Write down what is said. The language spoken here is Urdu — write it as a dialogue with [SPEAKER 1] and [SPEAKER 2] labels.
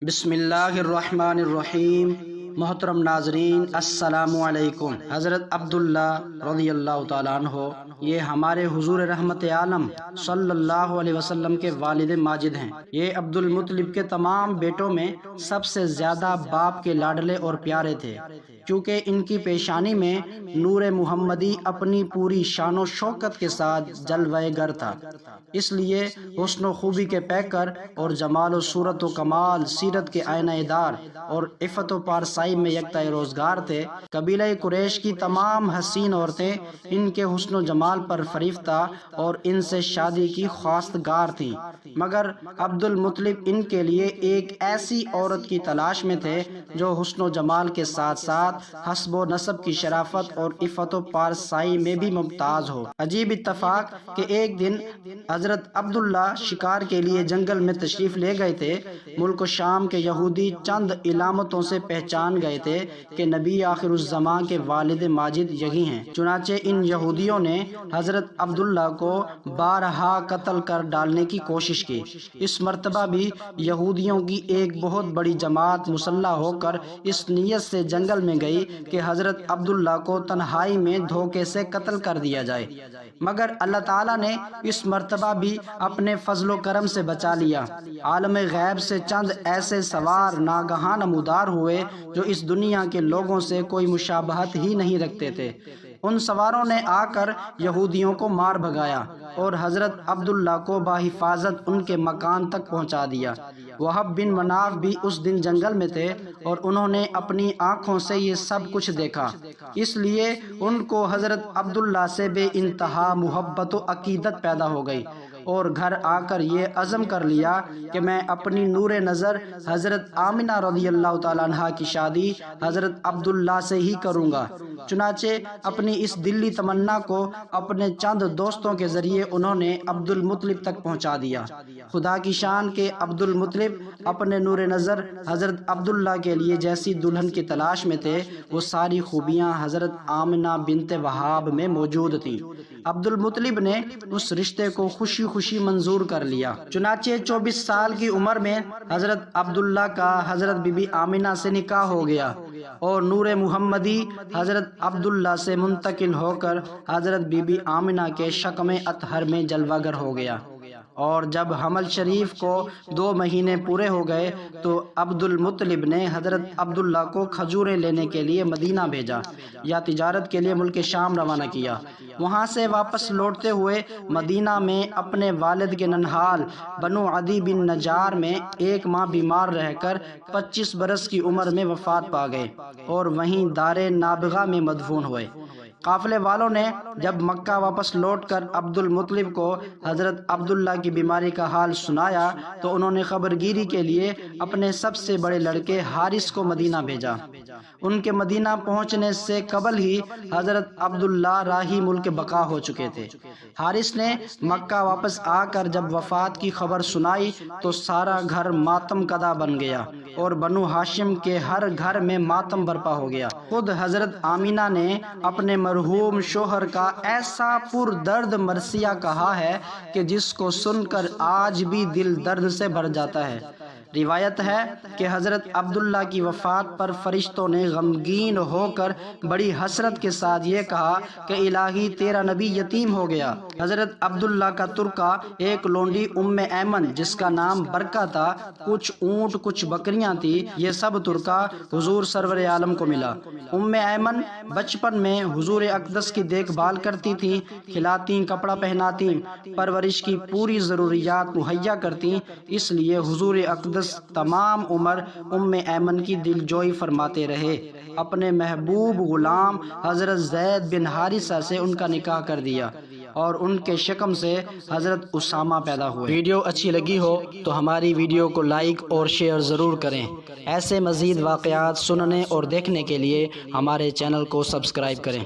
[SPEAKER 1] بسم اللہ الرحمن الرحیم۔ محترم ناظرین السلام علیکم۔ حضرت عبداللہ رضی اللہ تعالیٰ عنہ یہ ہمارے حضور رحمت عالم صلی اللہ علیہ وسلم کے والد ماجد ہیں۔ یہ عبد المطلب کے تمام بیٹوں میں سب سے زیادہ باپ کے لاڈلے اور پیارے تھے، کیونکہ ان کی پیشانی میں نور محمدی اپنی پوری شان و شوکت کے ساتھ جلوہ گر تھا، اس لیے حسن و خوبی کے پیکر اور جمال و صورت و کمال، سیرت کے آئینہ دار اور عفت و پارسائی میں یکتا روزگار تھے۔ قبیلہ قریش کی تمام حسین عورتیں ان کے حسن و جمال پر فریفتہ اور ان سے شادی کی خواستگار تھیں، مگر عبد المطلب ان کے لیے ایک ایسی عورت کی تلاش میں تھے جو حسن و جمال کے ساتھ ساتھ حسب و نسب کی شرافت اور عفت و پارسائی میں بھی ممتاز ہو۔ عجیب اتفاق کہ ایک دن حضرت عبداللہ شکار کے لیے جنگل میں تشریف لے گئے تھے۔ ملک شام کے یہودی چند علامتوں سے پہچان گئے تھے کہ نبی آخر الزماں کے والد ماجد یہی ہیں، چنانچہ ان یہودیوں نے حضرت عبداللہ کو بارہا قتل کر ڈالنے کی کوشش کی۔ اس مرتبہ بھی یہودیوں کی ایک بہت بڑی جماعت مسلح ہو کر اس نیت سے جنگل میں گئی کہ حضرت عبداللہ کو تنہائی میں دھوکے سے قتل کر دیا جائے، مگر اللہ تعالیٰ نے اس مرتبہ بھی اپنے فضل و کرم سے بچا لیا۔ عالم غیب سے چند ایسے سوار ناگہاں نمودار ہوئے جو اس دنیا کے لوگوں سے کوئی مشابہت ہی نہیں رکھتے تھے۔ ان سواروں نے آ کر یہودیوں کو مار بھگایا اور حضرت عبداللہ کو بحفاظت ان کے مکان تک پہنچا دیا۔ وہب بن مناف بھی اس دن جنگل میں تھے اور انہوں نے اپنی آنکھوں سے یہ سب کچھ دیکھا، اس لیے ان کو حضرت عبداللہ سے بے انتہا محبت و عقیدت پیدا ہو گئی اور گھر آ کر یہ عزم کر لیا کہ میں اپنی نور نظر حضرت آمنہ رضی اللہ تعالیٰ عنہا کی شادی حضرت عبداللہ سے ہی کروں گا۔ چنانچہ اپنی اس دلی تمنا کو اپنے چند دوستوں کے ذریعے انہوں نے عبد المطلب تک پہنچا دیا۔ خدا کی شان کے عبد المطلب اپنے نور نظر حضرت عبداللہ کے لیے جیسی دلہن کی تلاش میں تھے، وہ ساری خوبیاں حضرت آمنہ بنت وہاب میں موجود تھیں۔ عبد المطلب نے اس رشتے کو خوشی خوشی منظور کر لیا۔ چنانچہ 24 سال کی عمر میں حضرت عبداللہ کا حضرت بی بی آمنہ سے نکاح ہو گیا اور نور محمدی حضرت عبداللہ سے منتقل ہو کر حضرت بی بی آمنہ کے شکم اطہر میں جلوہ گر ہو گیا۔ اور جب حمل شریف کو 2 مہینے پورے ہو گئے تو عبد المطلب نے حضرت عبداللہ کو کھجوریں لینے کے لیے مدینہ بھیجا یا تجارت کے لیے ملک شام روانہ کیا۔ وہاں سے واپس لوٹتے ہوئے مدینہ میں اپنے والد کے ننھال بنو عدی بن نجار میں 1 ماہ بیمار رہ کر 25 برس کی عمر میں وفات پا گئے اور وہیں دار نابغہ میں مدفون ہوئے۔ قافلے والوں نے جب مکہ واپس لوٹ کر عبد المطلب کو حضرت عبداللہ کی بیماری کا حال سنایا تو انہوں نے خبر گیری کے لیے اپنے سب سے بڑے لڑکے حارث کو مدینہ بھیجا۔ ان کے مدینہ پہنچنے سے قبل ہی حضرت عبداللہ راہی ملک بقا ہو چکے تھے۔ حارث نے مکہ واپس آ کر جب وفات کی خبر سنائی تو سارا گھر ماتم کدا بن گیا اور بنو ہاشم کے ہر گھر میں ماتم برپا ہو گیا۔ خود حضرت آمینہ نے اپنے مرحوم شوہر کا ایسا پر درد مرثیہ کہا ہے کہ جس کو سن کر آج بھی دل درد سے بھر جاتا ہے۔ روایت ہے کہ حضرت عبداللہ کی وفات پر فرشتوں نے غمگین ہو کر بڑی حسرت کے ساتھ یہ کہا کہ الہی تیرا نبی یتیم ہو گیا۔ حضرت عبداللہ کا ترکہ ایک لونڈی ایمن جس کا نام برکہ تھا، کچھ اونٹ کچھ بکریاں تھی، یہ سب ترکہ حضور سرور عالم کو ملا۔ ایمن بچپن میں حضور اقدس کی دیکھ بھال کرتی تھیں، کھلاتی، کپڑا پہناتی، پرورش کی پوری ضروریات مہیا کرتی، اس لیے حضور اقدس تمام عمر ایمن کی دلجوئی فرماتے رہے۔ اپنے محبوب غلام حضرت زید بن حارثہ سے ان کا نکاح کر دیا اور ان کے شکم سے حضرت اسامہ پیدا ہوئے۔ ویڈیو اچھی لگی ہو تو ہماری ویڈیو کو لائک اور شیئر ضرور کریں۔ ایسے مزید واقعات سننے اور دیکھنے کے لیے ہمارے چینل کو سبسکرائب کریں۔